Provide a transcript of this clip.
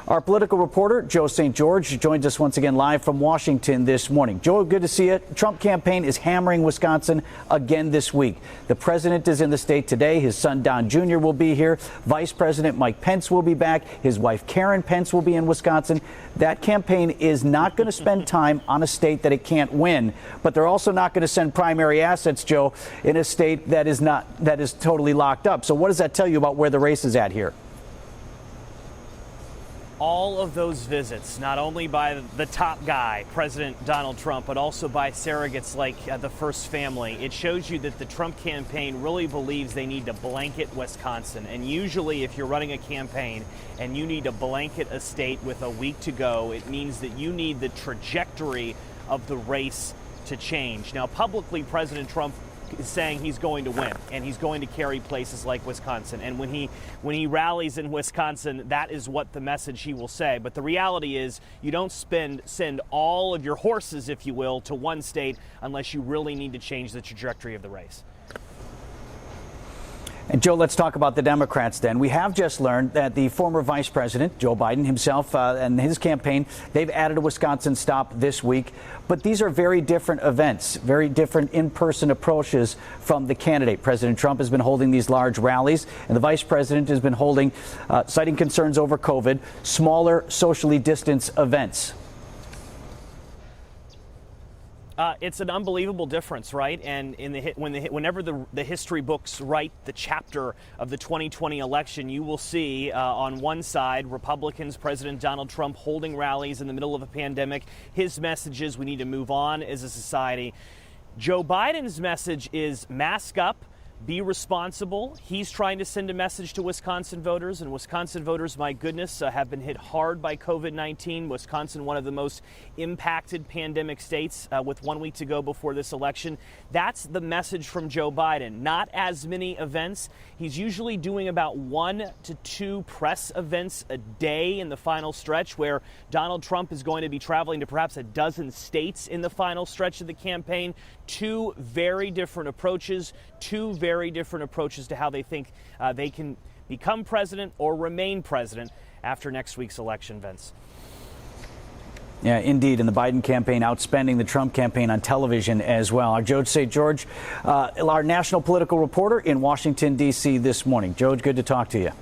Our political reporter, Joe St. George, joins us once again live from Washington this morning. Joe, good to see you. Trump campaign is hammering Wisconsin again this week. The president is in the state today. His son, Don Jr., will be here. Vice President Mike Pence will be back. His wife, Karen Pence, will be in Wisconsin. That campaign is not going to spend time on a state that it can't win, but they're also not going to send primary assets, Joe, in a state that is totally locked up. So what does that tell you about where the race is at here? All of those visits, not only by the top guy, President Donald Trump, but also by surrogates like the First Family, it shows you that the Trump campaign really believes they need to blanket Wisconsin. And usually if you're running a campaign and you need to blanket a state with a week to go, it means that you need the trajectory of the race to change. Now, publicly, President Trump is saying he's going to win and he's going to carry places like Wisconsin. And when he rallies in Wisconsin, that is what the message he will say. But the reality is you don't send all of your horses, if you will, to one state unless you really need to change the trajectory of the race. And Joe, let's talk about the Democrats then. We have just learned that the former vice president, Joe Biden himself, and his campaign, they've added a Wisconsin stop this week. But these are very different events, very different in-person approaches from the candidate. President Trump has been holding these large rallies, and the vice president has been holding, citing concerns over COVID, smaller, socially distanced events. It's an unbelievable difference, right? And whenever the history books write the chapter of the 2020 election, you will see on one side Republicans, President Donald Trump holding rallies in the middle of a pandemic. His message is we need to move on as a society. Joe Biden's message is mask up, be responsible. He's trying to send a message to Wisconsin voters, and Wisconsin voters, my goodness, have been hit hard by COVID-19. Wisconsin, one of the most impacted pandemic states with 1 week to go before this election. That's the message from Joe Biden. Not as many events. He's usually doing about 1 to 2 press events a day in the final stretch, where Donald Trump is going to be traveling to perhaps a dozen states in the final stretch of the campaign. Two very different approaches to how they think they can become president or remain president after next week's election, Vince. Yeah, indeed. And the Biden campaign outspending the Trump campaign on television as well. Our Joe St. George, our national political reporter in Washington, D.C. this morning. Joe, good to talk to you.